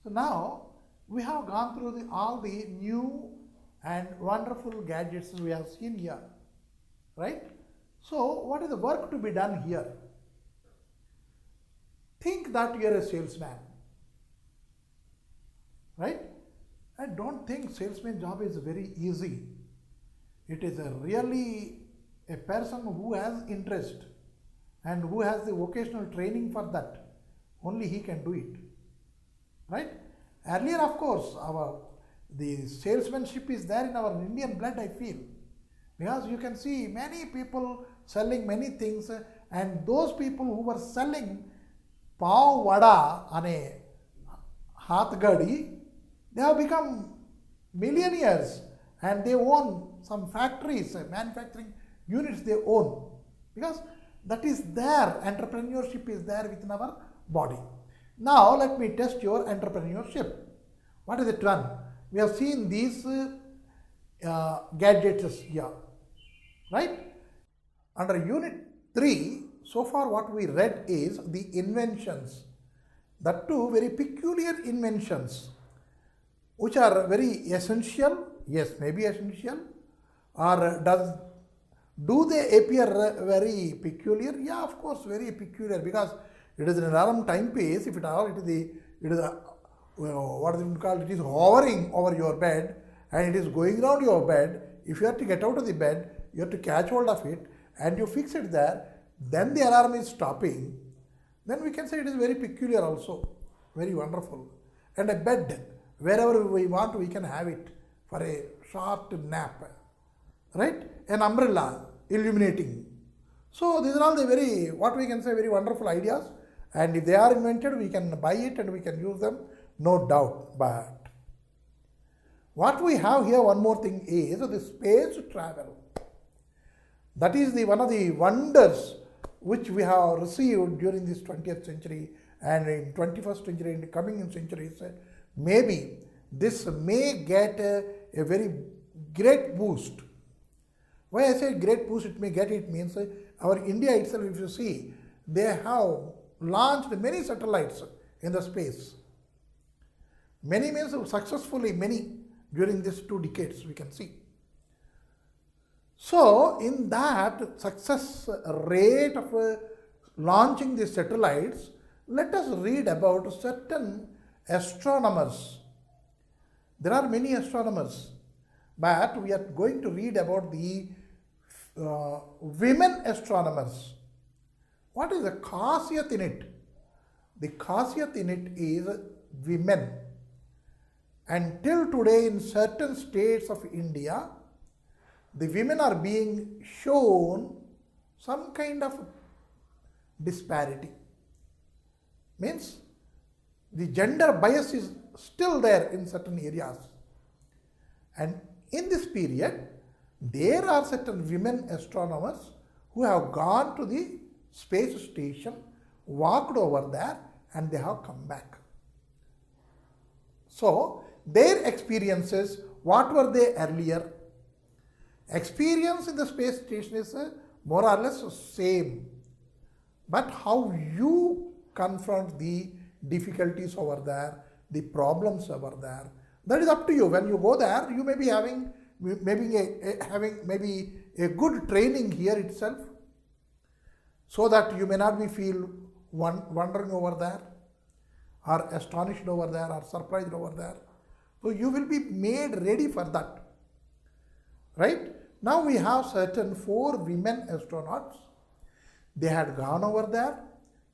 So now we have gone through all the new and wonderful gadgets we have seen here, right? So what is the work to be done here? Think that you are a salesman, right? I don't think salesman job is very easy. It is really a person who has interest and who has the vocational training for that. Only he can do it, right? Earlier, of course, the salesmanship is there in our Indian blood, I feel, because you can see many people selling many things, and those people who were selling pav vada on a hathgadi, they have become millionaires and they own some factories, manufacturing units they own, because that is there, entrepreneurship is there within our body. Now let me test your entrepreneurship. What is it one? We have seen these gadgets here, right? Under unit 3, so far what we read is the inventions. That too very peculiar inventions, which are very essential, yes, maybe essential, or do they appear very peculiar? Yeah, of course, very peculiar, because it is an alarm timepiece. If it is what is it called? It is hovering over your bed and it is going around your bed. If you have to get out of the bed, you have to catch hold of it and you fix it there. Then the alarm is stopping. Then we can say it is very peculiar also, very wonderful. And a bed, wherever we want, we can have it for a short nap, right? An umbrella, illuminating. So these are all the very, what we can say, very wonderful ideas. And if they are invented, we can buy it and we can use them, no doubt. But what we have here, one more thing is the space travel. That is one of the wonders which we have received during this 20th century and in 21st century, in the coming centuries. Maybe this may get a very great boost. Why I say great boost, it may get, it means our India itself, if you see, they have launched many satellites in the space. Many means successfully, many during these 2 decades we can see. So in that success rate of launching these satellites, let us read about certain astronomers. There are many astronomers, but we are going to read about the women astronomers. What is the khasiyat in it? The khasiyat in it is women. And till today in certain states of India, the women are being shown some kind of disparity. Means the gender bias is still there in certain areas. And in this period, there are certain women astronomers who have gone to the space station, walked over there, and they have come back. So their experiences, what were they earlier? Experience in the space station is more or less same, but how you confront the difficulties over there, the problems over there, that is up to you. When you go there, you may be having maybe a good training here itself, so that you may not be feel wondering over there, or astonished over there, or surprised over there. So you will be made ready for that. Right? Now we have certain 4 women astronauts. They had gone over there,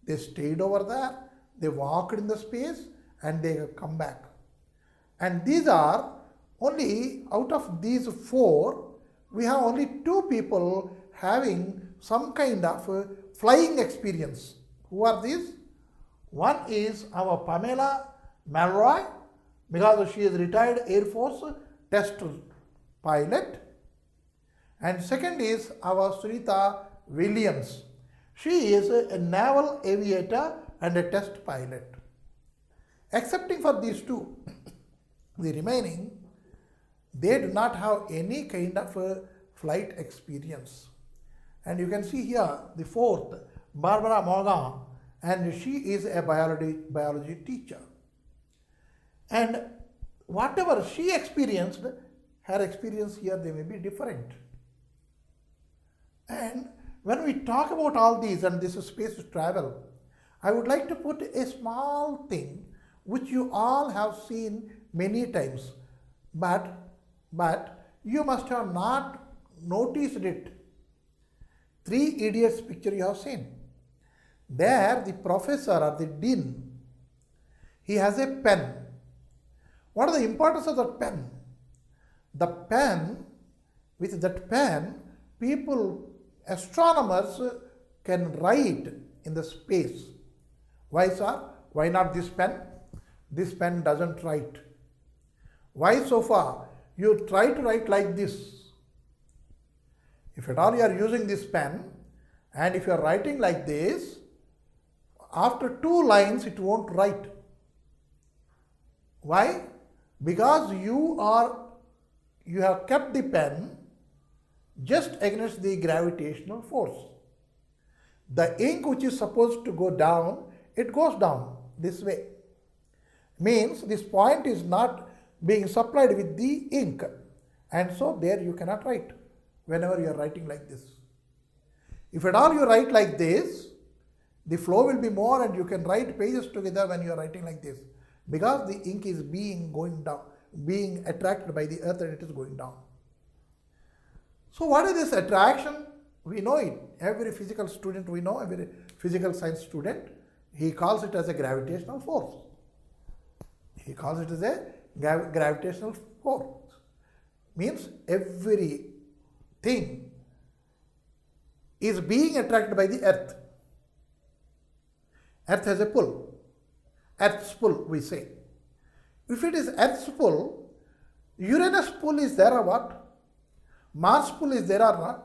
they stayed over there, they walked in the space, and they have come back. And these are only, out of these 4, we have only 2 people having some kind of flying experience. Who are these? One is our Pamela Malroy, because she is retired Air Force test pilot. And second is our Sunita Williams. She is a naval aviator and a test pilot. Excepting for these 2, the remaining, they do not have any kind of flight experience. And you can see here the 4th, Barbara Morgan, and she is a biology teacher. And whatever she experienced, her experience here, they may be different. And when we talk about all these and this is space to travel, I would like to put a small thing which you all have seen many times, but you must have not noticed it. Three Idiots picture you have seen. There, the professor or the dean, he has a pen. What is the importance of that pen? The pen, with that pen, people, astronomers can write in the space. Why, sir? Why not this pen? This pen doesn't write. Why so far? You try to write like this. If at all you are using this pen and if you are writing like this, after 2 lines it won't write. Why? Because you have kept the pen just against the gravitational force. The ink which is supposed to go down, it goes down this way. Means this point is not being supplied with the ink, and so there you cannot write whenever you are writing like this. If at all you write like this, the flow will be more and you can write pages together when you are writing like this, because the ink is going down, being attracted by the earth and it is going down. So what is this attraction? We know it. Every physical student we know, every physical science student, he calls it as a gravitational force. He calls it as a gravitational force. Means everything is being attracted by the earth. Earth has a pull. Earth's pull, we say. If it is Earth's pull, Uranus pull is there or what? Mars pull is there or not?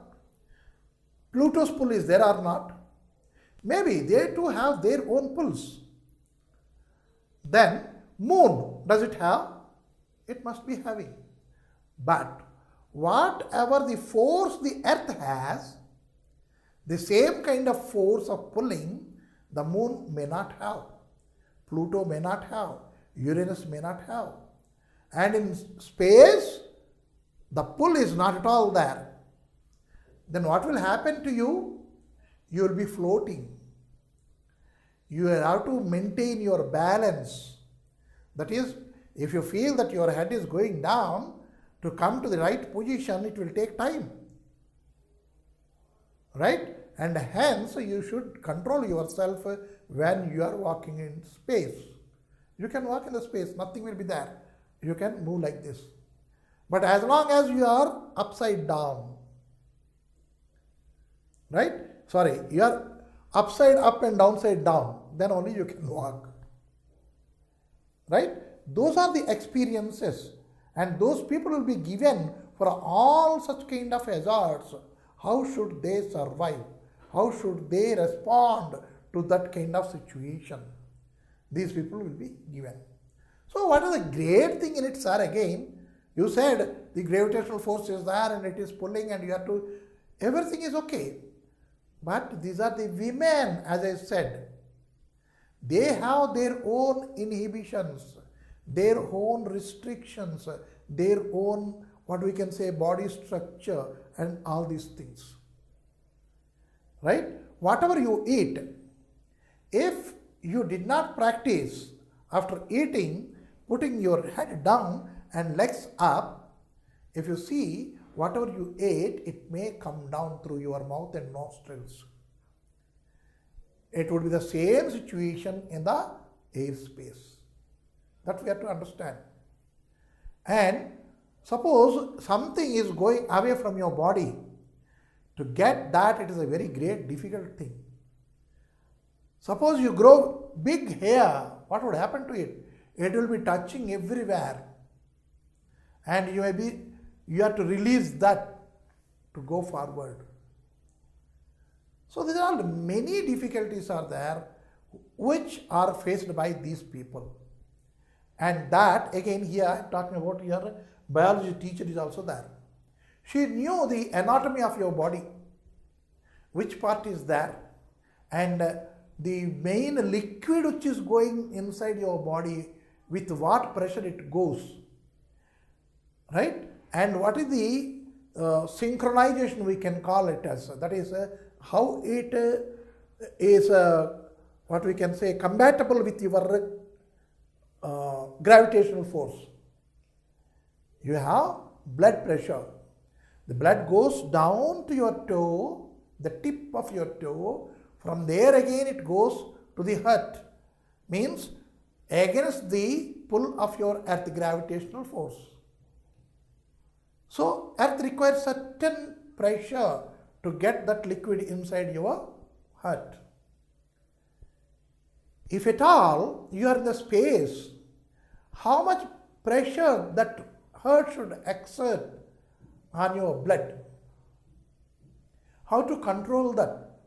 Pluto's pull is there or not? Maybe they too have their own pulls. Then moon, does it have? It must be having. But whatever the force the earth has, the same kind of force of pulling the moon may not have. Pluto may not have. Uranus may not have. And in space, the pull is not at all there. Then what will happen to you? You will be floating. You have to maintain your balance. That is, if you feel that your head is going down, to come to the right position, it will take time. Right? And hence, you should control yourself when you are walking in space. You can walk in the space, nothing will be there. You can move like this. But as long as you are upside down, right? Sorry, you are upside up and downside down, then only you can walk. Right? Those are the experiences, and those people will be given for all such kind of hazards. How should they survive? How should they respond to that kind of situation? These people will be given. So what is the great thing in it, sir? Again, you said the gravitational force is there and it is pulling and you have to, everything is okay. But these are the women, as I said. They have their own inhibitions, their own restrictions, their own, what we can say, body structure and all these things. Right? Whatever you eat, if you did not practice after eating, putting your head down and legs up, if you see whatever you ate, it may come down through your mouth and nostrils. It would be the same situation in the airspace. That we have to understand. And suppose something is going away from your body, to get that it is a very great difficult thing. Suppose you grow big hair, what would happen to it? It will be touching everywhere. And you have to release that to go forward. So there are many difficulties are there which are faced by these people. And that again here I am talking about your biology teacher is also there. She knew the anatomy of your body, which part is there, and the main liquid which is going inside your body with what pressure it goes, right? And what is the synchronization we can call it as, that is how it is what we can say compatible with your gravitational force. You have blood pressure. The blood goes down to your toe, the tip of your toe. From there again it goes to the heart. Means against the pull of your earth gravitational force. So earth requires certain pressure to get that liquid inside your heart. If at all you are in the space, how much pressure that heart should exert on your blood? How to control that?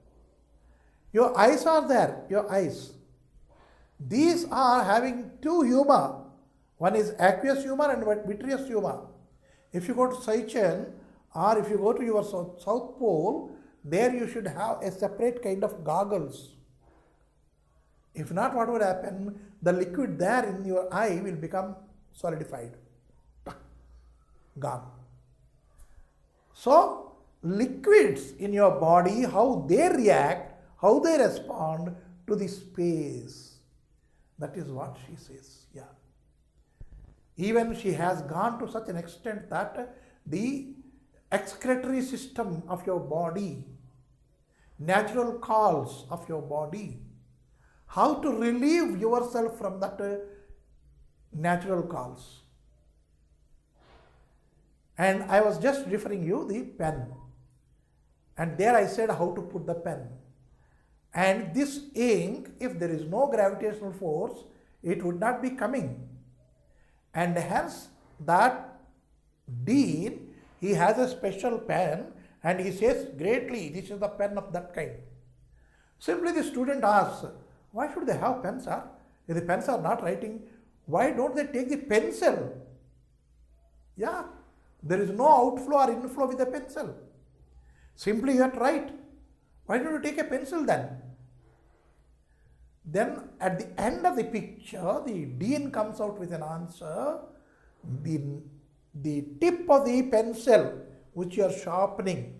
Your eyes are there, your eyes. These are having two humor. One is aqueous humor and vitreous humor. If you go to Seychelles or if you go to your South Pole, there you should have a separate kind of goggles. If not, what would happen? The liquid there in your eye will become solidified. Gone. So, liquids in your body, how they react, how they respond to the space. That is what she says. Yeah. Even she has gone to such an extent that the excretory system of your body, natural calls of your body, how to relieve yourself from that natural calls. And I was just referring you the pen. And there I said how to put the pen. And this ink, if there is no gravitational force, it would not be coming. And hence that dean, he has a special pen and he says greatly, this is the pen of that kind. Simply the student asks, why should they have pens, sir? If the pens are not writing, why don't they take the pencil? Yeah, there is no outflow or inflow with the pencil. Simply you have to write. Why don't you take a pencil then? Then at the end of the picture, the dean comes out with an answer. The tip of the pencil which you are sharpening,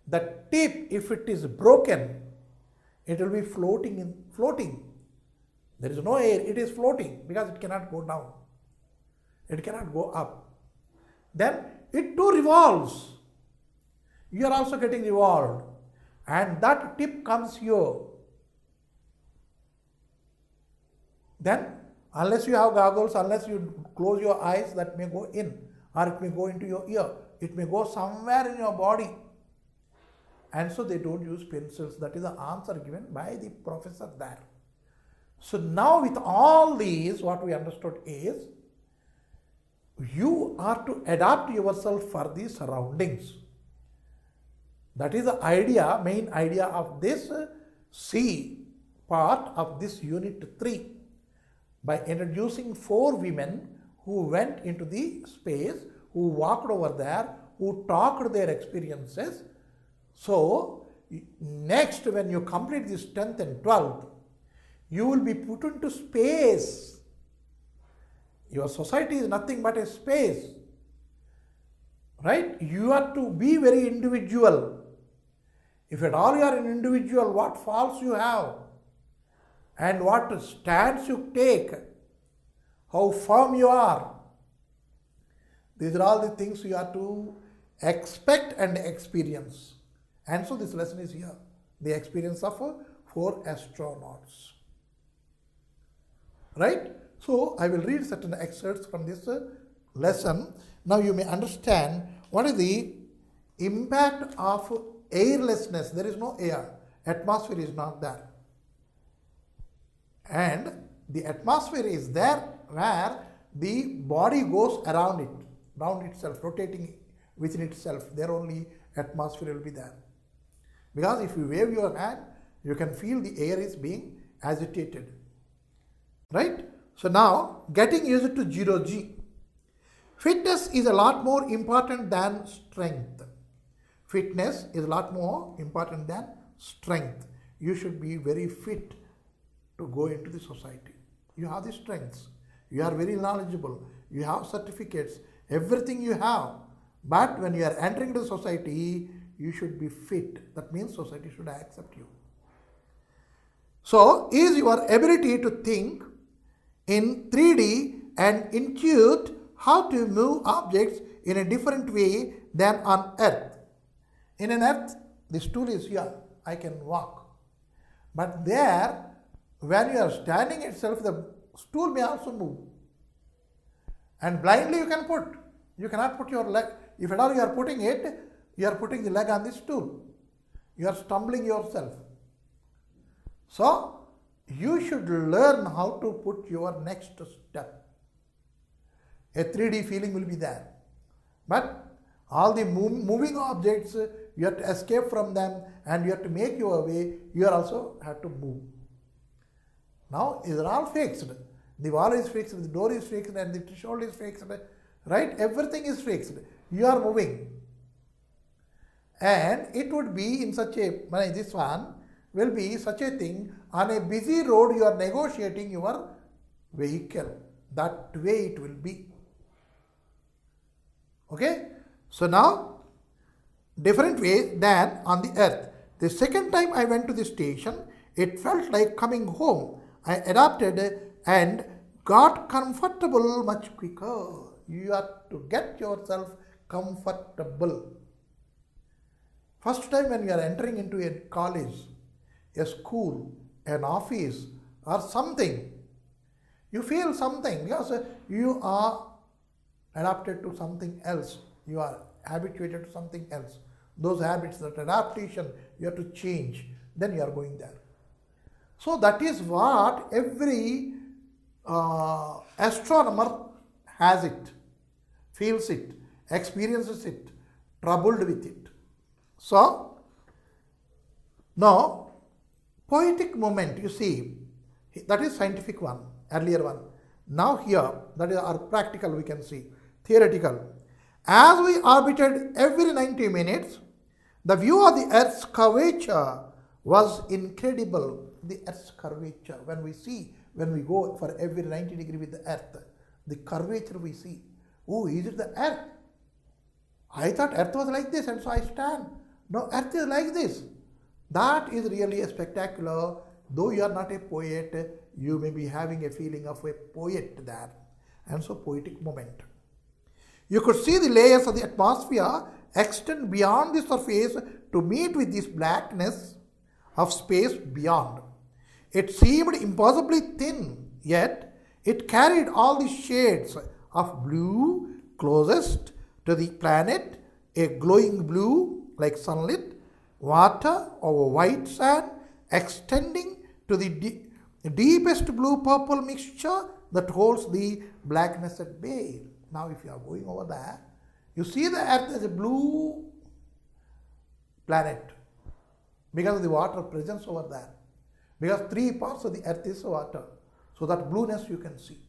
the tip, if it is broken, it will be floating. There is no air, it is floating because it cannot go down. It cannot go up. Then it too revolves. You are also getting revolved. And that tip comes here. Then, unless you have goggles, unless you close your eyes, that may go in, or it may go into your ear. It may go somewhere in your body. And so they don't use pencils. That is the answer given by the professor there. So now with all these, what we understood is, you are to adapt yourself for the surroundings. That is the idea, main idea of this C part of this unit 3. By introducing 4 women who went into the space, who walked over there, who talked their experiences. So, next when you complete this 10th and 12th, you will be put into space. Your society is nothing but a space. Right? You have to be very individual. If at all you are an individual, what faults you have, and what stands you take, how firm you are. These are all the things you have to expect and experience. And so this lesson is here, the experience of 4 astronauts. Right? So I will read certain excerpts from this lesson. Now you may understand what is the impact of airlessness. There is no air. Atmosphere is not there. And the atmosphere is there where the body goes around itself, rotating within itself. There only atmosphere will be there. Because if you wave your hand, you can feel the air is being agitated. Right? So now, getting used to 0G. Fitness is a lot more important than strength. Fitness is a lot more important than strength. You should be very fit to go into the society. You have the strengths. you are very knowledgeable, you have certificates, everything you have. But when you are entering the society, you should be fit. That means society should accept you. So, is your ability to think in 3D and intuit how to move objects in a different way than on earth. In an earth, the stool is here, I can walk. But there, when you are standing itself, the stool may also move. And blindly you can put. You cannot put your leg. If at all you are putting it, you are putting the leg on the stool. You are stumbling yourself. So, you should learn how to put your next step. A 3D feeling will be there. But all the moving objects, you have to escape from them and you have to make your way, you also have to move. Now, these are all fixed. The wall is fixed, the door is fixed, and the threshold is fixed, right? Everything is fixed. You are moving. And it would be in such a, this one will be such a thing, on a busy road you are negotiating your vehicle. That way it will be. Okay? So now, different way than on the earth. The second time I went to the station, it felt like coming home. I adapted and got comfortable much quicker. You have to get yourself comfortable. First time when you are entering into a college, a school, an office or something, you feel something because you are adapted to something else. You are habituated to something else. Those habits, that adaptation, you have to change. Then you are going there. So that is what every astronomer has it, feels it, experiences it, troubled with it. So, now, poetic moment, you see, that is scientific one, earlier one. Now here, that is our practical, we can see, theoretical. As we orbited every 90 minutes, the view of the Earth's curvature was incredible. The Earth's curvature, when we go for every 90 degree with the Earth, the curvature we see. Oh, is it the Earth? I thought Earth was like this and so I stand. No, Earth is like this. That is really a spectacular. Though you are not a poet, you may be having a feeling of a poet there. And so poetic moment. You could see the layers of the atmosphere extend beyond the surface to meet with this blackness of space beyond. It seemed impossibly thin, yet it carried all the shades of blue closest to the planet, a glowing blue like sunlit, water over white sand, extending to the deepest blue-purple mixture that holds the blackness at bay. Now if you are going over there, you see the Earth as a blue planet because of the water presence over there. Because 3 parts of the Earth is water. So that blueness you can see.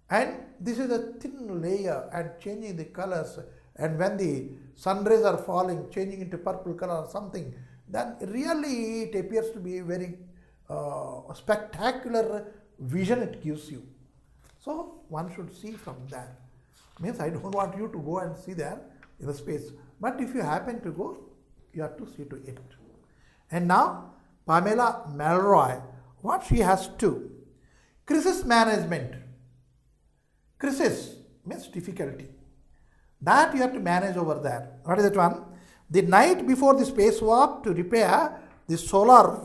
And this is a thin layer and changing the colors. And when the sun rays are falling, changing into purple color or something, then really it appears to be a very spectacular vision it gives you. So one should see from there. Means I don't want you to go and see there in the space. But if you happen to go, you have to see to it. And now, Pamela Melroy, what she has to. Crisis management. Crisis means difficulty. That you have to manage over there. What is that one? The night before the spacewalk to repair the solar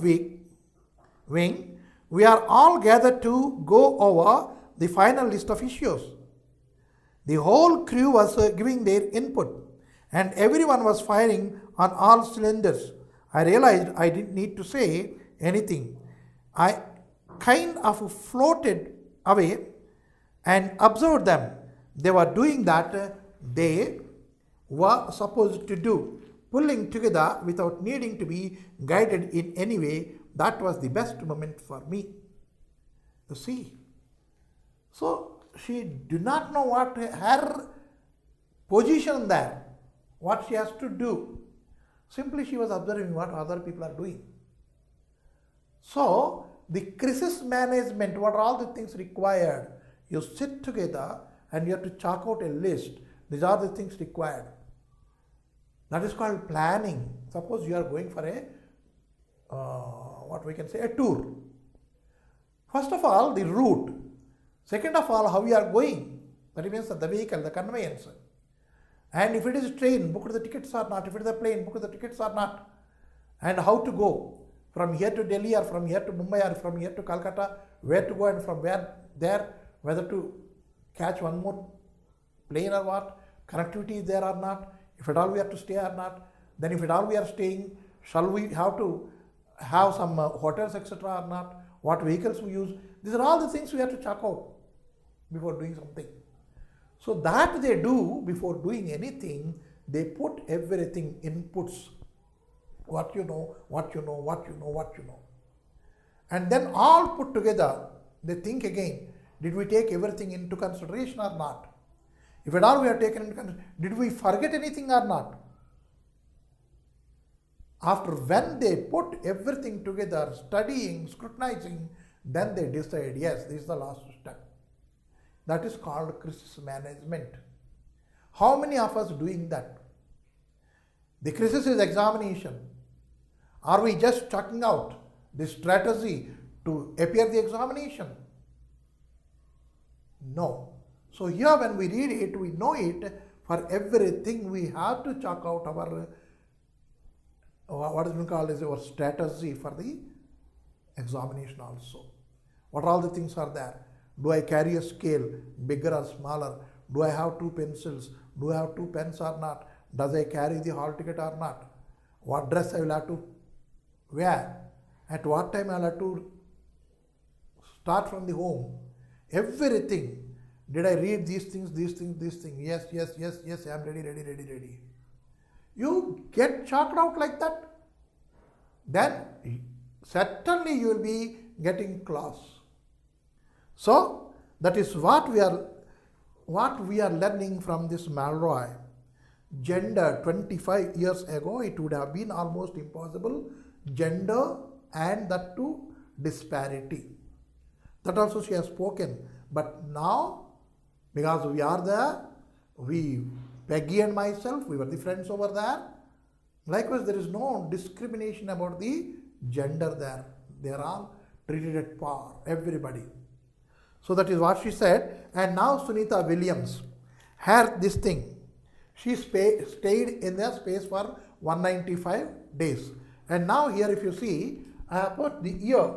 wing, we are all gathered to go over the final list of issues. The whole crew was giving their input and everyone was firing on all cylinders. I realized I didn't need to say anything. I kind of floated away and observed them. They were doing that they were supposed to do, pulling together without needing to be guided in any way. That was the best moment for me. You see. So she did not know what her position there, what she has to do. Simply she was observing what other people are doing. So the crisis management, what are all the things required? You sit together and you have to chalk out a list. These are the things required. That is called planning. Suppose you are going for a, a tour. First of all, the route. Second of all, how you are going. That means the vehicle, the conveyance. And if it is a train, book the tickets or not. If it is a plane, book the tickets or not. And how to go. From here to Delhi or from here to Mumbai or from here to Calcutta. Where to go and from where there. Whether to catch one more plane or what. Connectivity is there or not. If at all we have to stay or not. Then if at all we are staying, shall we have to have some hotels etc. or not. What vehicles we use. These are all the things we have to check out before doing something. So that they do before doing anything, they put everything inputs. What you know, what you know, what you know, what you know. And then all put together, they think again, did we take everything into consideration or not? If at all we have taken into consideration, did we forget anything or not? After when they put everything together, studying, scrutinizing, then they decide, yes, this is the last step. That is called crisis management. How many of us doing that? The crisis is examination. Are we just checking out the strategy to appear the examination? No. So here when we read it, we know it. For everything we have to check out our, what is called as our strategy for the examination also. What all the things are there? Do I carry a scale, bigger or smaller? Do I have 2 pencils? Do I have 2 pens or not? Does I carry the hall ticket or not? What dress I will have to wear? At what time I will have to start from the home? Everything. Did I read these things, these things, these things? Yes, yes, yes, yes, I am ready, ready, ready, ready. You get chalked out like that, then certainly you will be getting class. So that is what we are learning from this Malroy. Gender, 25 years ago, it would have been almost impossible. Gender and that too disparity. That also she has spoken. But now, because we are there, Peggy and myself, we were the friends over there. Likewise, there is no discrimination about the gender there. They are all treated at par, everybody. So that is what she said. And now Sunita Williams had this thing. She stayed in their space for 195 days. And now here if you see, I have put the year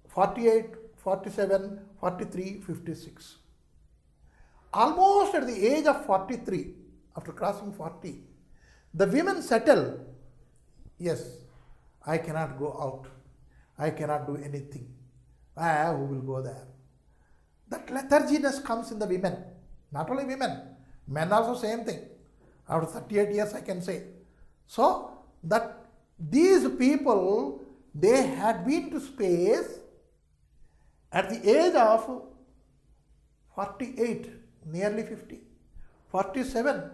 48, 47, 43, 56. Almost at the age of 43, after crossing 40, the women settle, yes, I cannot go out. I cannot do anything. Who will go there? That letharginess comes in the women. Not only women, men also same thing. After 38 years I can say. So that these people, they had been to space at the age of 48, nearly 50, 47,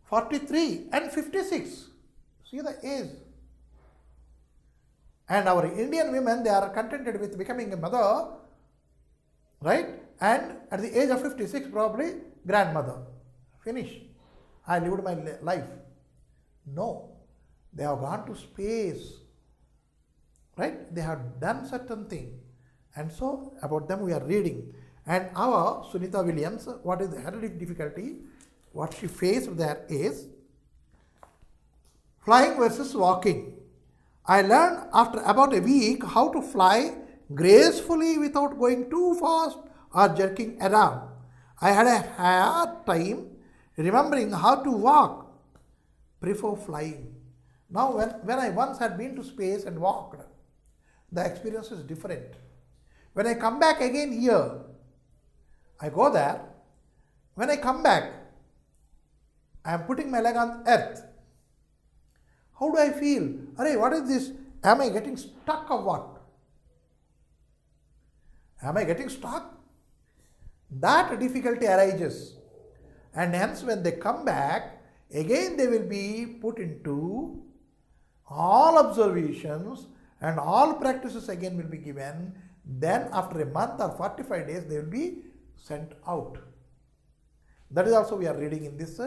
43 and 56. See the age. And our Indian women, they are contented with becoming a mother, right? And at the age of 56, probably grandmother. Finish. I lived my life. No. They have gone to space, right? They have done certain thing. And so about them we are reading. And our Sunita Williams, what is the hereditary difficulty? What she faced there is flying versus walking. I learned after about a week how to fly gracefully without going too fast or jerking around. I had a hard time remembering how to walk. Prefer flying. Now when I once had been to space and walked, the experience is different. When I come back again here, I go there. When I come back, I am putting my leg on earth. How do I feel? Arey, what is this? Am I getting stuck or what? Am I getting stuck? That difficulty arises. And hence when they come back, again they will be put into all observations and all practices again will be given. Then after a month or 45 days, they will be sent out. That is also we are reading in this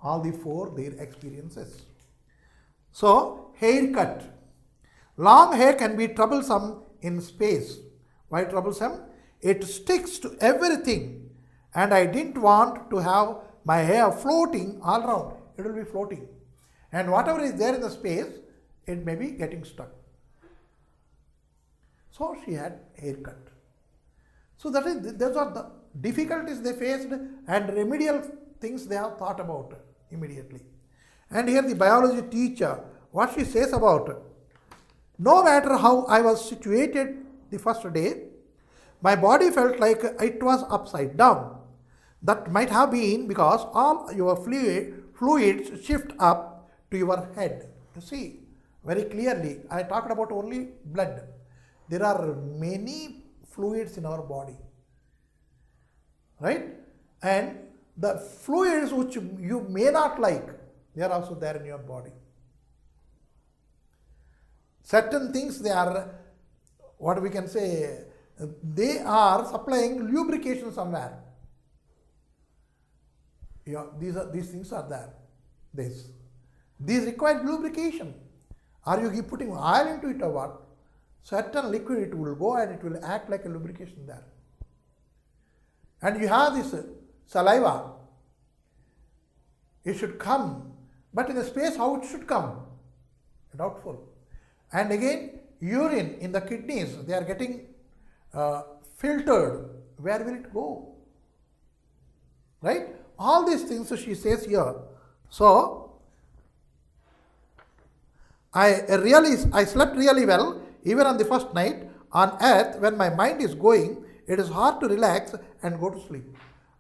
all the four their experiences. So haircut. Long hair can be troublesome in space. Why troublesome? It sticks to everything, and I didn't want to have my hair floating all around. It will be floating, and whatever is there in the space, it may be getting stuck. So she had haircut. So those are the difficulties they faced and remedial things they have thought about immediately. And here the biology teacher, what she says about, no matter how I was situated the first day, my body felt like it was upside down. That might have been because all your fluids shift up to your head. You see, very clearly, I talked about only blood. There are many fluids in our body, right? And the fluids which you may not like, they are also there in your body. Certain things they are, what we can say, they are supplying lubrication somewhere. Yeah, these things are there. These require lubrication. Are you putting oil into it or what? Certain liquid it will go and it will act like a lubrication there. And you have this saliva. It should come, but in the space how it should come? Doubtful. And again, urine in the kidneys, they are getting filtered. Where will it go? Right? All these things she says here. So, I slept really well even on the first night. On earth, when my mind is going, it is hard to relax and go to sleep.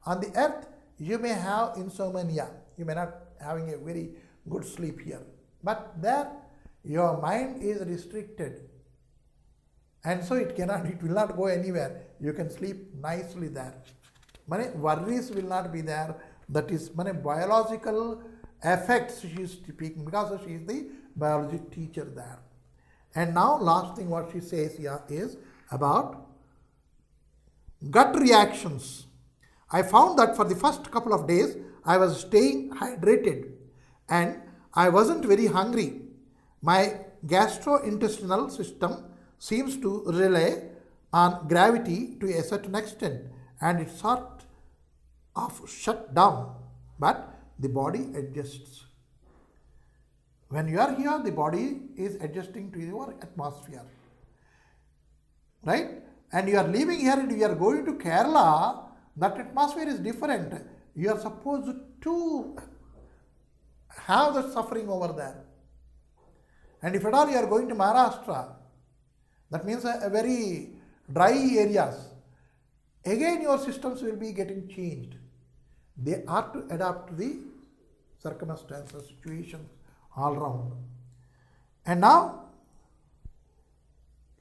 On the earth, you may have insomnia. You may not having a very good sleep here. But there, your mind is restricted. And so it will not go anywhere. You can sleep nicely there. Worries will not be there. That is biological effects she is speaking because she is the biology teacher there. And now last thing what she says here is about gut reactions. I found that for the first couple of days I was staying hydrated and I wasn't very hungry. My gastrointestinal system seems to rely on gravity to a certain extent and it sort of shut down, but the body adjusts. When you are here, the body is adjusting to your atmosphere, right? And you are leaving here and you are going to Kerala, that atmosphere is different. You are supposed to have the suffering over there. And if at all you are going to Maharashtra, that means a very dry areas, again your systems will be getting changed. They are to adapt to the circumstances, situations all around. And now,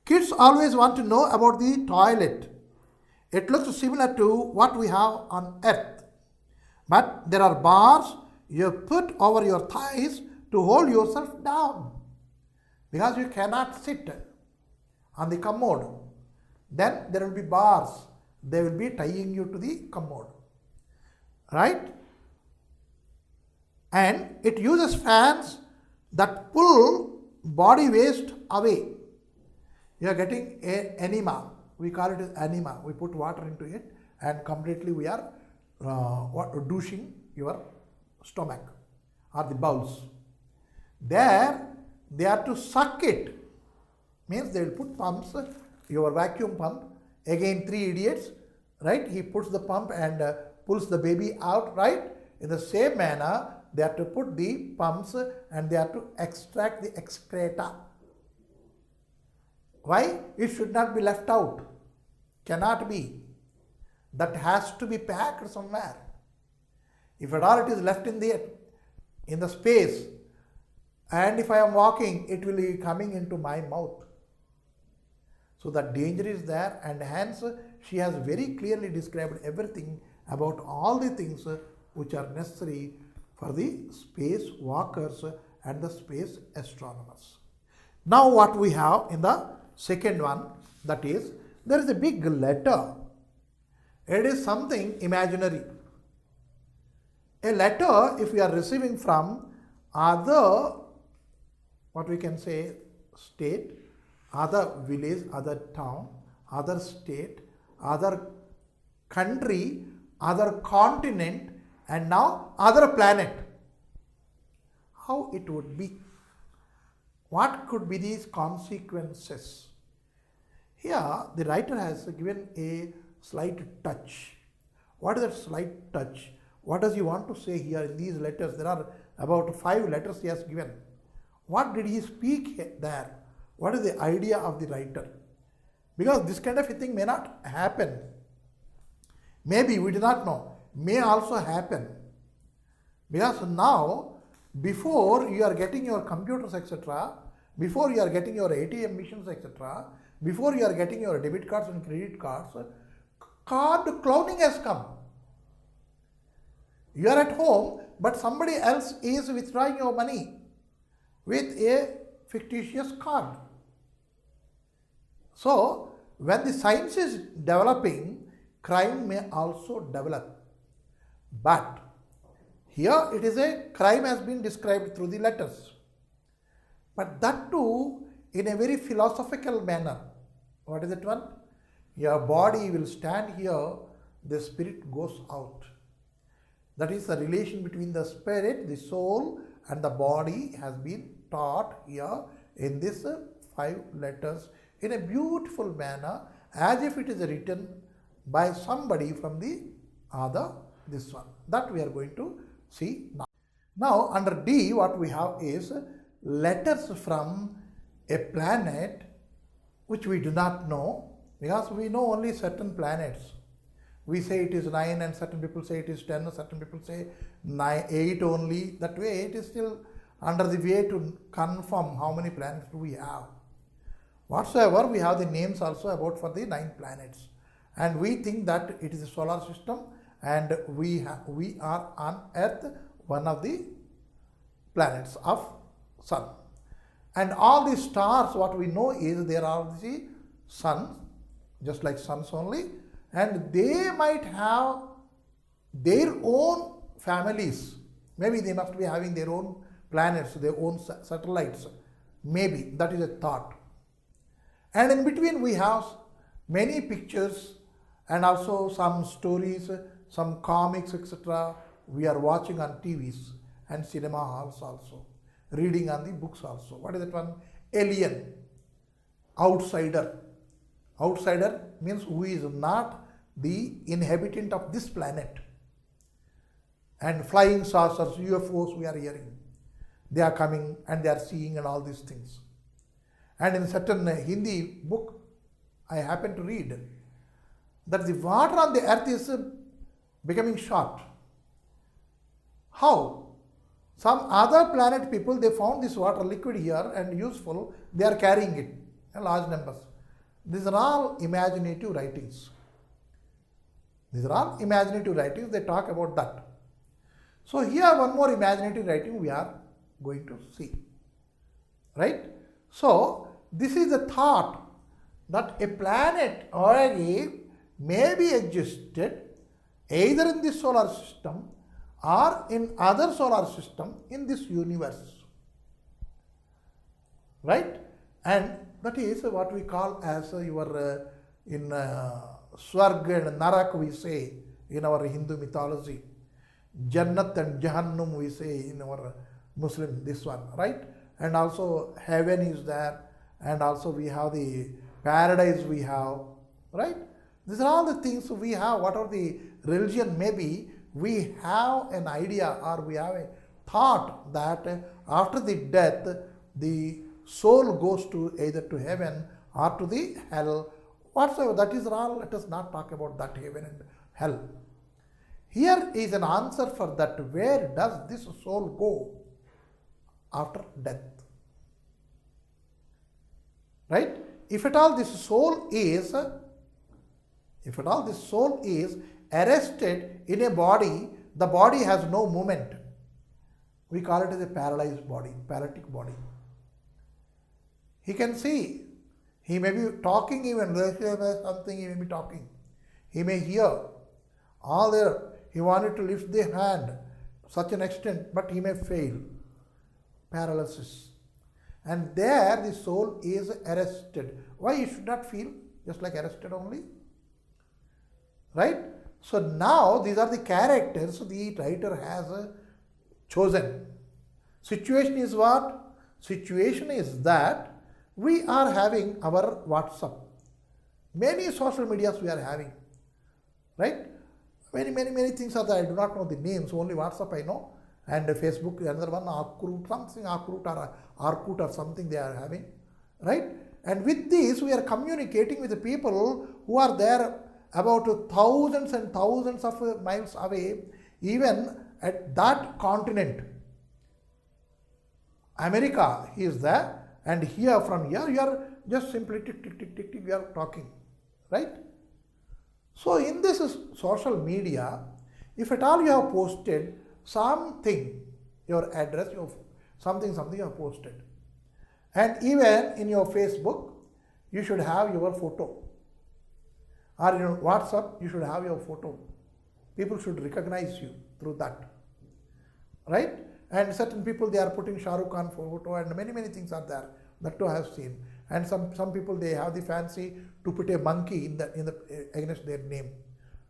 kids always want to know about the toilet. It looks similar to what we have on earth. But there are bars you put over your thighs to hold yourself down. Because you cannot sit on the commode. Then there will be bars. They will be tying you to the commode. Right? And it uses fans that pull body waste away. You are getting enema. We call it as enema. We put water into it and completely we are douching your stomach or the bowels. There they are to suck it. Means they will put pumps, your vacuum pump. Again 3 idiots, right? He puts the pump and pulls the baby out, right? In the same manner, they have to put the pumps and they have to extract the excreta. Why? It should not be left out. Cannot be. That has to be packed somewhere. If at all it is left in the space, and if I am walking, it will be coming into my mouth. So that danger is there, and hence she has very clearly described everything about all the things which are necessary for the space walkers and the space astronomers. Now what we have in the second one, that is, there is a big letter. It is something imaginary. A letter, if we are receiving from other, what we can say, state, other village, other town, other state, other country, other continent, and now other planet, how it would be? What could be these consequences? Here, the writer has given a slight touch. What is that slight touch? What does he want to say here in these letters? There are about 5 letters he has given. What did he speak there? What is the idea of the writer? Because this kind of a thing may not happen. Maybe, we do not know. May also happen. Because now, before you are getting your computers, etc., before you are getting your ATM machines, etc., before you are getting your debit cards and credit cards, card cloning has come. You are at home, but somebody else is withdrawing your money with a fictitious card. So, when the science is developing, crime may also develop. But here it is a crime has been described through the letters. But that too in a very philosophical manner. What is it one? Your body will stand here, the spirit goes out. That is the relation between the spirit, the soul, and the body has been taught here in this 5 letters in a beautiful manner, as if it is written by somebody from the other, this one. That we are going to see now. Now, under D, what we have is letters from a planet which we do not know, because we know only certain planets. We say it is 9 and certain people say it is 10, certain people say 8 only. That way it is still under the way to confirm how many planets do we have. Whatsoever, we have the names also about for the 9 planets. And we think that it is a solar system and we are on Earth, one of the planets of Sun. And all the stars, what we know is there are the suns, just like suns only, and they might have their own families. Maybe they must be having their own planets, their own satellites. Maybe, that is a thought. And in between we have many pictures and also some stories, some comics, etc. we are watching on TVs and cinema halls also, reading on the books also. What is that one? Alien, outsider. Outsider means who is not the inhabitant of this planet. And flying saucers, UFOs we are hearing. They are coming and they are seeing and all these things. And in certain Hindi book, I happen to read that the water on the earth is becoming short. How? Some other planet people, they found this water liquid here and useful, they are carrying it in large numbers. These are all imaginative writings. These are all imaginative writings, they talk about that. So here one more imaginative writing we are going to see. Right? So this is the thought that a planet already may be existed either in this solar system or in other solar system in this universe. Right? And that is what we call as your in Swarg and Narak we say in our Hindu mythology. Jannat and Jahannam we say in our Muslim, this one, right? And also heaven is there, and also we have the paradise we have, right? These are all the things we have. Whatever the religion may be, we have an idea or we have a thought that after the death, the soul goes to either to heaven or to the hell. Whatsoever, that is all, let us not talk about that heaven and hell. Here is an answer for that. Where does this soul go after death? Right? If at all this soul is arrested in a body, the body has no movement. We call it as a paralyzed body, paralytic body. He can see, he may be talking even, something he may be talking. He may hear, all there. He wanted to lift the hand such an extent, but he may fail. Paralysis. And there the soul is arrested. Why he should not feel? Just like arrested only. Right? So now these are the characters the writer has chosen. Situation is what? Situation is that we are having our WhatsApp. Many social medias we are having. Right? Many things are there. I do not know the names, only WhatsApp I know. And Facebook, another one, Arkut or something they are having. Right? And with this, we are communicating with the people who are there about thousands and thousands of miles away, even at that continent. America, he is there, and here, from here, you are just simply tick, tick, tick, tick, tick, we are talking. Right? So in this social media, if at all you have posted something, your address, your something you have posted. And even in your Facebook, you should have your photo. Or in your WhatsApp, you should have your photo. People should recognize you through that. Right? And certain people, they are putting Shah Rukh Khan photo, and many things are there. That too I have seen. And some people, they have the fancy to put a monkey in the against their name.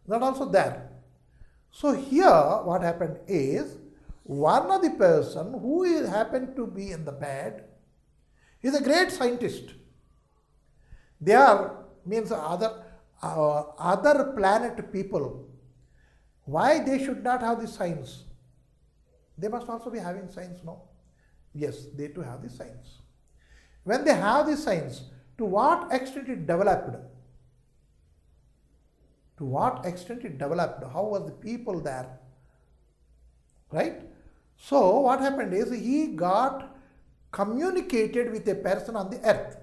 That also there. So here what happened is, one of the person who happened to be in the bed is a great scientist. They are, means other planet people. Why they should not have the science? They must also be having science, no? Yes, they too have the science. When they have the science, to what extent it developed? To what extent it developed? How was the people there? Right? So what happened is, he got communicated with a person on the earth.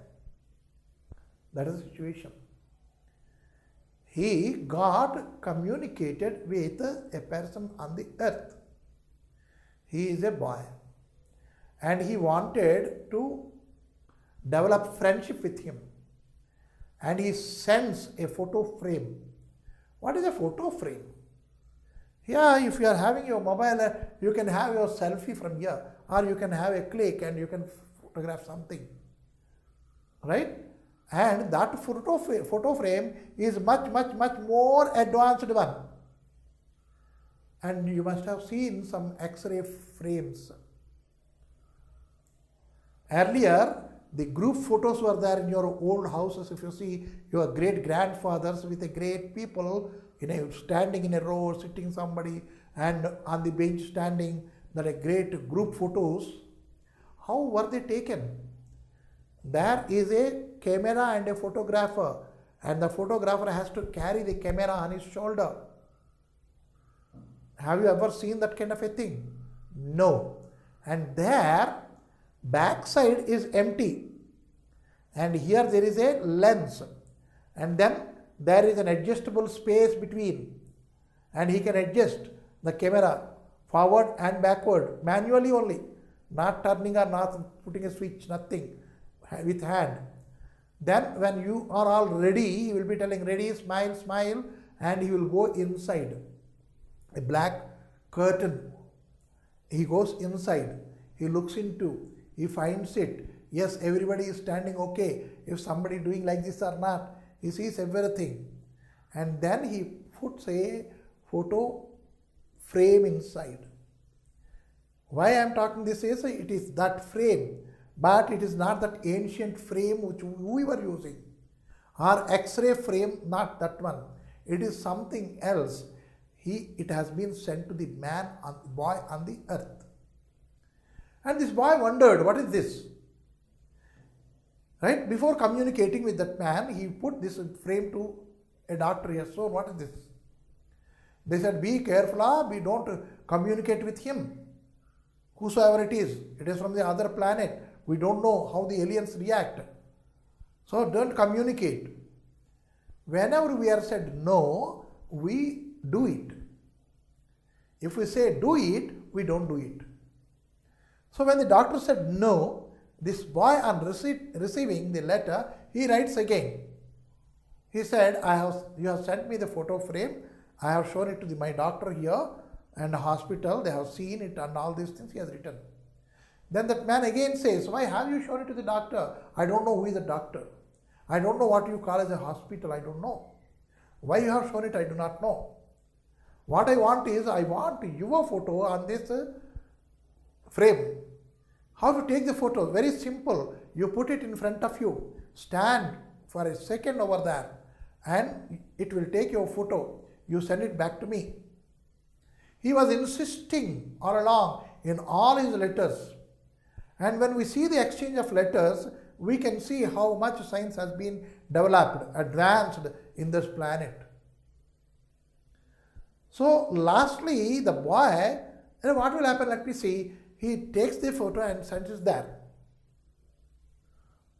That is the situation. He got communicated with a person on the earth. He is a boy. And he wanted to develop friendship with him. And he sends a photo frame. What is a photo frame? Here, if you are having your mobile, you can have your selfie from here, or you can have a click and you can photograph something. Right? And that photo frame is much more advanced one. And you must have seen some X-ray frames. Earlier, the group photos were there in your old houses. If you see your great grandfathers with a great people standing in a row, sitting somebody, and on the bench standing, that a great group photos. How were they taken? There is a camera and a photographer, and the photographer has to carry the camera on his shoulder. Have you ever seen that kind of a thing? No. And there, backside is empty. And here there is a lens. And then there is an adjustable space between. And he can adjust the camera forward and backward, manually only. Not turning or not putting a switch, nothing, with hand. Then when you are all ready, he will be telling ready, smile, smile, and he will go inside. A black curtain. He goes inside. He looks into. He finds it. Yes, everybody is standing okay. If somebody doing like this or not, he sees everything. And then he puts a photo frame inside. Why I am talking this is, it is that frame, but it is not that ancient frame which we were using. Or X-ray frame, not that one. It is something else. It has been sent to the boy on the earth. And this boy wondered, what is this? Right? Before communicating with that man, he put this frame to a doctor here. So what is this? They said, be careful, we don't communicate with him. Whosoever it is from the other planet. We don't know how the aliens react. So don't communicate. Whenever we are said no, we do it. If we say do it, we don't do it. So when the doctor said no, this boy on receiving the letter, he writes again. He said, you have sent me the photo frame. I have shown it to my doctor here and hospital. They have seen it and all these things he has written. Then that man again says, why have you shown it to the doctor? I don't know who is the doctor. I don't know what you call as a hospital. I don't know. Why you have shown it, I do not know. What I want is, I want your photo on this frame. How to take the photo? Very simple. You put it in front of you. Stand for a second over there and it will take your photo. You send it back to me. He was insisting all along in all his letters. And when we see the exchange of letters, we can see how much science has been developed, advanced in this planet. So lastly, the boy, what will happen? Let me see. He takes the photo and sends it there.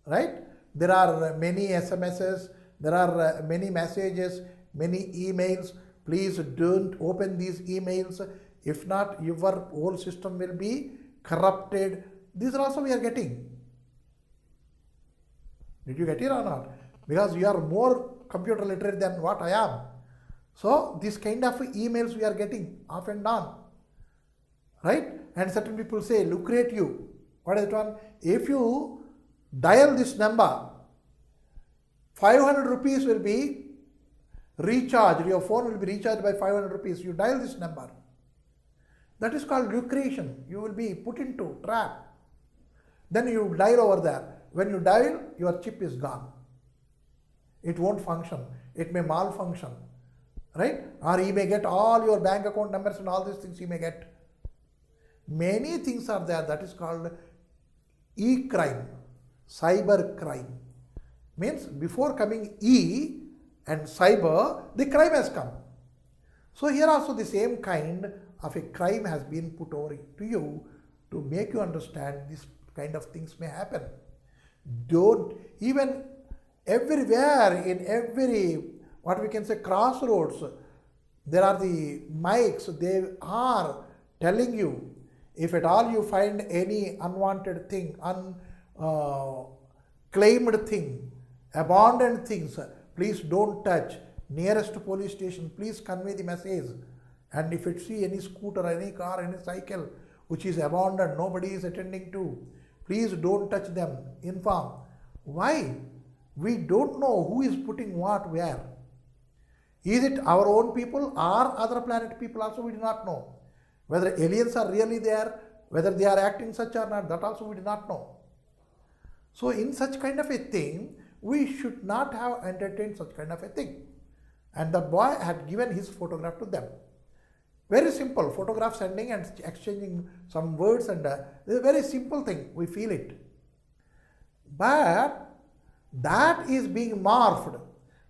Right? There are many SMSs, there are many messages, many emails. Please don't open these emails. If not, your whole system will be corrupted. These are also we are getting. Did you get it or not? Because you are more computer literate than what I am. So this kind of emails we are getting off and on. Right? And certain people say, lucrative. What is that one? If you dial this number, 500 rupees will be recharged. Your phone will be recharged by 500 rupees. You dial this number. That is called lucration. You will be put into trap. Then you dial over there. When you dial, your chip is gone. It won't function. It may malfunction. Right? Or he may get all your bank account numbers and all these things he may get. Many things are there. That is called e-crime, cyber crime. Means before coming E and cyber, the crime has come. So here also the same kind of a crime has been put over to you to make you understand this kind of things may happen. Don't, even everywhere, in every, what we can say, crossroads, there are the mics, they are telling you, if at all you find any unwanted thing, unclaimed thing, abandoned things, please don't touch. Nearest police station, please convey the message. And if you see any scooter, any car, any cycle which is abandoned, nobody is attending to, please don't touch them. Inform. Why? We don't know who is putting what where. Is it our own people or other planet people also we do not know. Whether aliens are really there, whether they are acting such or not, that also we do not know. So in such kind of a thing, we should not have entertained such kind of a thing. And the boy had given his photograph to them. Very simple, photograph sending and exchanging some words, and it's a very simple thing, we feel it. But that is being morphed,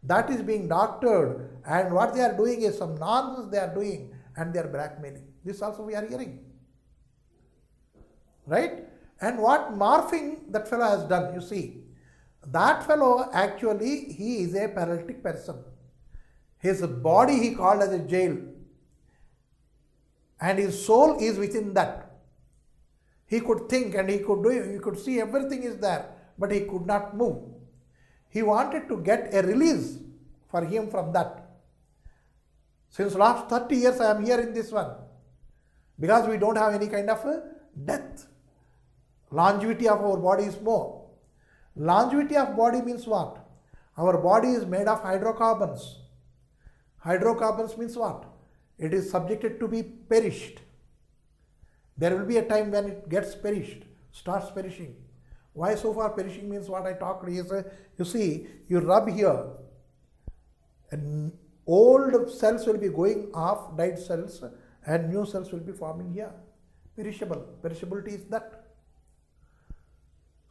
that is being doctored, and what they are doing is some nonsense they are doing, and they are blackmailing. This also we are hearing. Right? And what morphing that fellow has done, you see, that fellow actually, he is a paralytic person. His body he called as a jail, and his soul is within that. He could think and he could do, he could see everything is there, but he could not move. He wanted to get a release for him from that. Since last 30 years I am here in this one, because we don't have any kind of death. Longevity of our body is more. Longevity of body means what? Our body is made of hydrocarbons. Hydrocarbons means what? It is subjected to be perished. There will be a time when it gets perished, starts perishing. Why so far perishing means what I talked is, you see, you rub here, and old cells will be going off, died cells, and new cells will be forming here. Perishable. Perishability is that.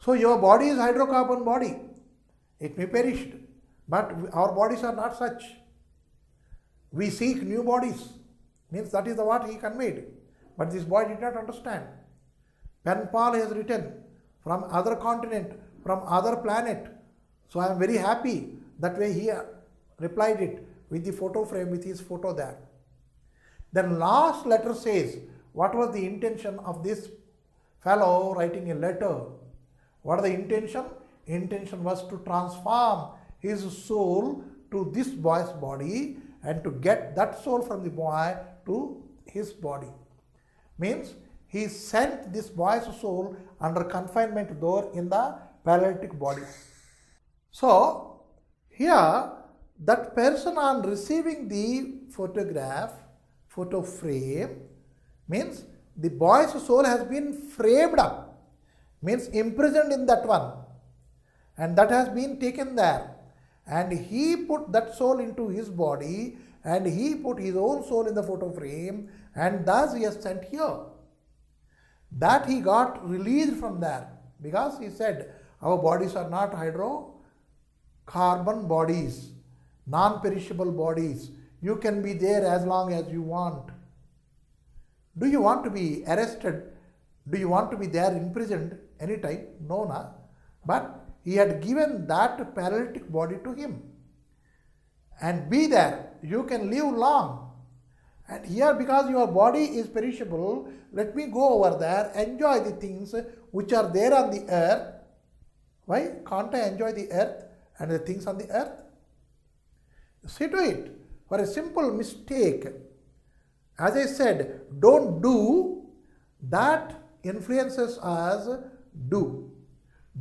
So your body is hydrocarbon body. It may perish, but our bodies are not such. We seek new bodies. Means that is the what he conveyed. But this boy did not understand. Pen Pal has written from other continent, from other planet. So I am very happy that way he replied it with the photo frame, with his photo there. Then last letter says, what was the intention of this fellow writing a letter? What is the intention? Intention was to transform his soul to this boy's body and to get that soul from the boy to his body. Means he sent this boy's soul under confinement door in the paralytic body. So here that person on receiving the photograph, photo frame, means the boy's soul has been framed up, means imprisoned in that one, and that has been taken there, and he put that soul into his body, and he put his own soul in the photo frame, and thus he has sent here. That he got released from there, because he said our bodies are not hydrocarbon bodies, non-perishable bodies. You can be there as long as you want. Do you want to be arrested? Do you want to be there imprisoned anytime? No, na. But he had given that paralytic body to him. And be there. You can live long. And here, because your body is perishable, let me go over there, enjoy the things which are there on the earth. Why can't I enjoy the earth and the things on the earth? See to it. For a simple mistake, as I said, don't do, that influences us do.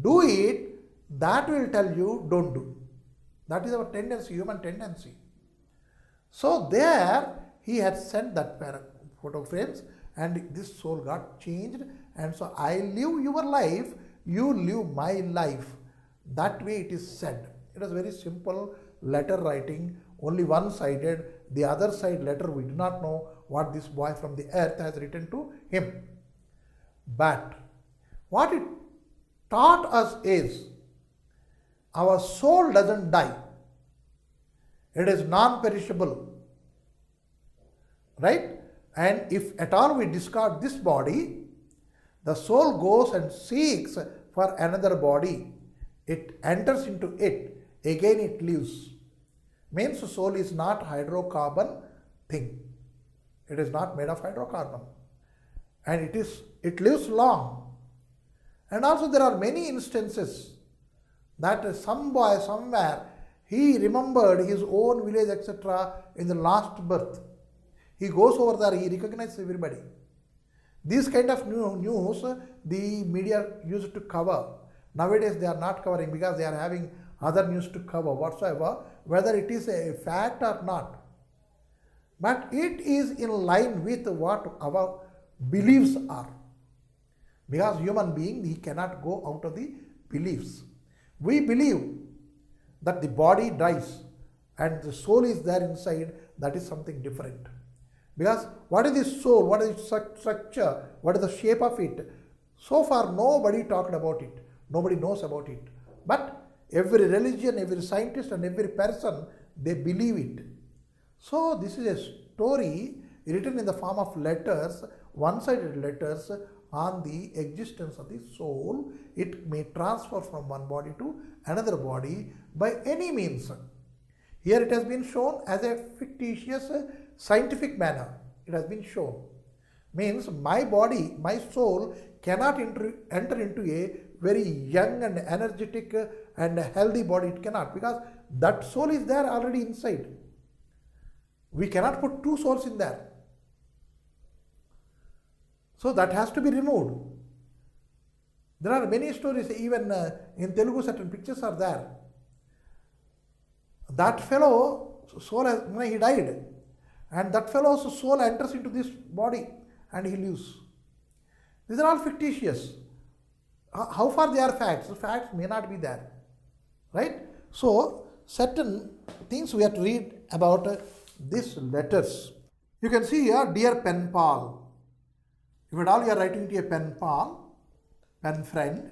Do it, that will tell you don't do. That is our tendency, human tendency. So there he had sent that photo frames, and this soul got changed, and so I live your life, you live my life. That way it is said. It was very simple letter writing, only one-sided. The other side letter, we do not know what this boy from the earth has written to him. But what it taught us is, our soul doesn't die. It is non-perishable. Right? And if at all we discard this body, the soul goes and seeks for another body. It enters into it. Again it lives. Means soul is not hydrocarbon thing. It is not made of hydrocarbon. And it lives long. And also there are many instances that some boy somewhere, he remembered his own village, etc. in the last birth. He goes over there, he recognizes everybody. These kind of news the media used to cover. Nowadays they are not covering because they are having other news to cover whatsoever, whether it is a fact or not. But it is in line with what our beliefs are. Because human being, he cannot go out of the beliefs. We believe that the body dies and the soul is there inside. That is something different. Because what is the soul? What is its structure? What is the shape of it? So far nobody talked about it. Nobody knows about it. But every religion, every scientist and every person, they believe it. So this is a story written in the form of letters, one-sided letters on the existence of the soul. It may transfer from one body to another body by any means. Here it has been shown as a fictitious scientific manner. It has been shown. Means my body, my soul cannot enter into a very young and energetic and healthy body. It cannot, because that soul is there already inside. We cannot put two souls in there. So that has to be removed. There are many stories, even in Telugu certain pictures are there. That fellow soul, he died, and that fellow's soul enters into this body and he lives. These are all fictitious. How far they are facts? The facts may not be there. Right? So, certain things we have to read about these letters. You can see here, dear pen pal. If at all you are writing to a pen pal, pen friend,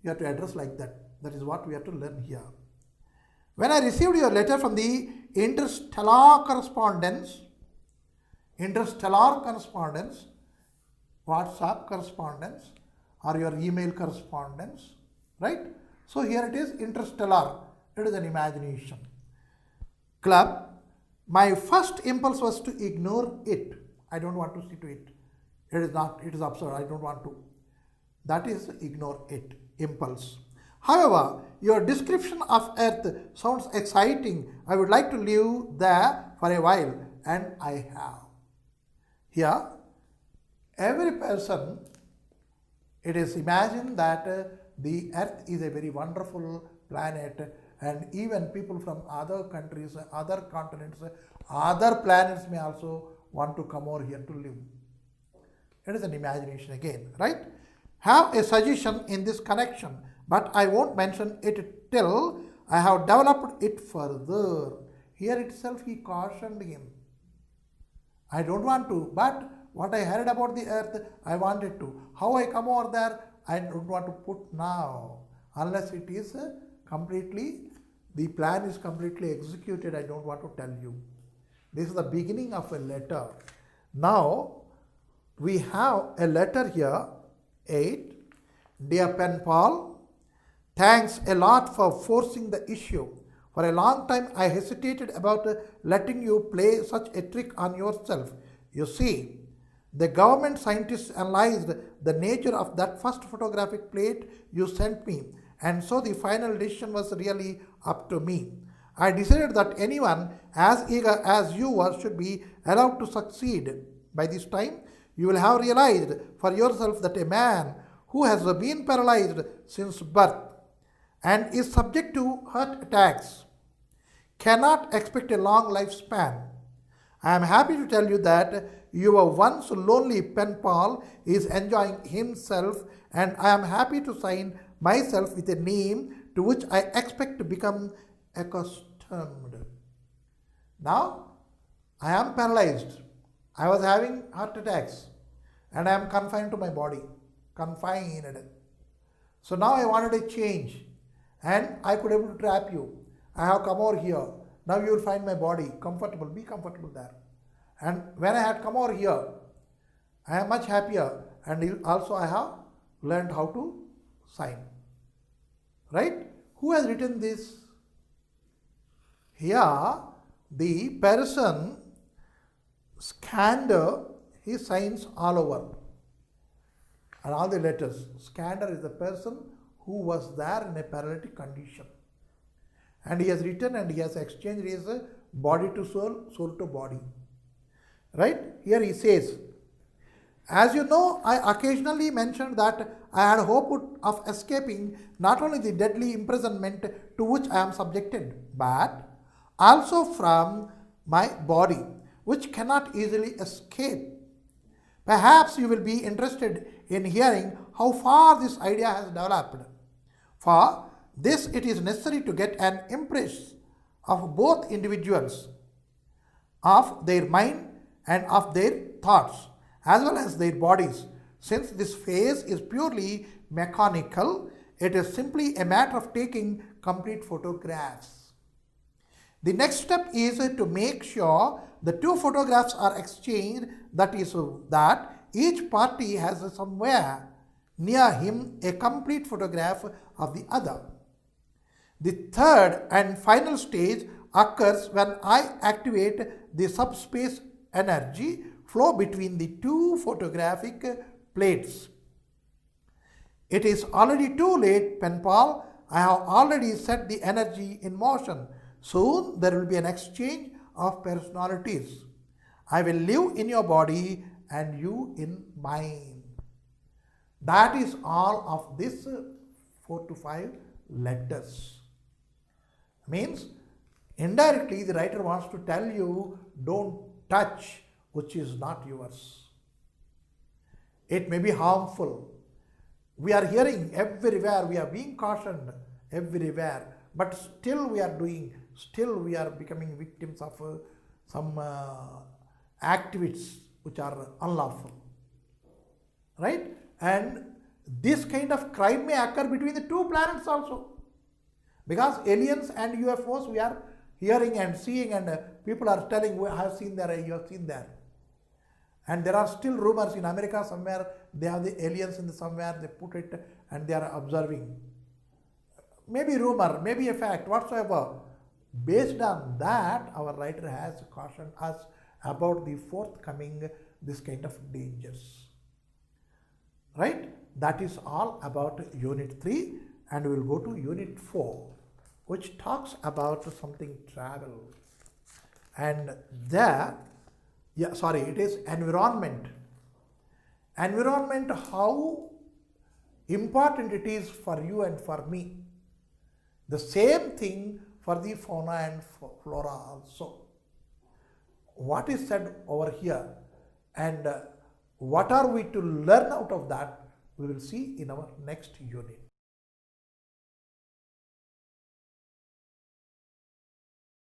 you have to address like that. That is what we have to learn here. When I received your letter from the interstellar correspondence, WhatsApp correspondence, or your email correspondence, right? So here it is interstellar. It is an imagination. Club. My first impulse was to ignore it. I don't want to see to it. It is not, it is absurd. I don't want to. That is ignore it. Impulse. However, your description of Earth sounds exciting. I would like to live there for a while, and I have. Here, every person, it is imagined that the earth is a very wonderful planet, and even people from other countries, other continents, other planets may also want to come over here to live. It is an imagination again, right? Have a suggestion in this connection, but I won't mention it till I have developed it further. Here itself he cautioned him. I don't want to, but what I heard about the earth, I wanted to. How I come over there, I don't want to put now. Unless it is completely, the plan is completely executed, I don't want to tell you. This is the beginning of a letter. Now, we have a letter here, 8. Dear Pen Pal, thanks a lot for forcing the issue. For a long time I hesitated about letting you play such a trick on yourself. You see, the government scientists analyzed the nature of that first photographic plate you sent me, and so the final decision was really up to me. I decided that anyone as eager as you were should be allowed to succeed. By this time, you will have realized for yourself that a man who has been paralyzed since birth and is subject to heart attacks cannot expect a long lifespan. I am happy to tell you that your once lonely pen pal is enjoying himself, and I am happy to sign myself with a name to which I expect to become accustomed. Now, I am paralyzed. I was having heart attacks and I am confined to my body. Confined. So now I wanted a change and I could able to trap you. I have come over here. Now you will find my body comfortable. Be comfortable there. And when I had come over here, I am much happier, and also I have learned how to sign. Right? Who has written this? Here, the person, Skander, he signs all over and all the letters. Skander is the person who was there in a paralytic condition. And he has written and he has exchanged his body to soul, soul to body. Right? Here he says, as you know, I occasionally mentioned that I had hope of escaping not only the deadly imprisonment to which I am subjected, but also from my body, which cannot easily escape. Perhaps you will be interested in hearing how far this idea has developed. For this, it is necessary to get an impression of both individuals, of their mind and of their thoughts, as well as their bodies. Since this phase is purely mechanical, it is simply a matter of taking complete photographs. The next step is to make sure the two photographs are exchanged, that is, that each party has somewhere near him a complete photograph of the other. The third and final stage occurs when I activate the subspace energy flow between the two photographic plates. It is already too late, Pen Pal. I have already set the energy in motion. Soon there will be an exchange of personalities. I will live in your body and you in mine. That is all of this 4 to 5 letters. Means indirectly the writer wants to tell you, don't touch which is not yours. It may be harmful. We are hearing everywhere, we are being cautioned everywhere, but still we are doing, still we are becoming victims of some activities which are unlawful. Right? And this kind of crime may occur between the two planets also. Because aliens and UFOs we are hearing and seeing, and people are telling, I have seen there, you have seen there. And there are still rumors in America somewhere, they have the aliens in somewhere, they put it and they are observing. Maybe rumor, maybe a fact, whatsoever. Based on that, our writer has cautioned us about the forthcoming, this kind of dangers. Right? That is all about Unit 3, and we will go to Unit 4, which talks about something travel. And there, yeah, sorry, it is environment. Environment, how important it is for you and for me. The same thing for the fauna and flora also. What is said over here and what are we to learn out of that, we will see in our next unit.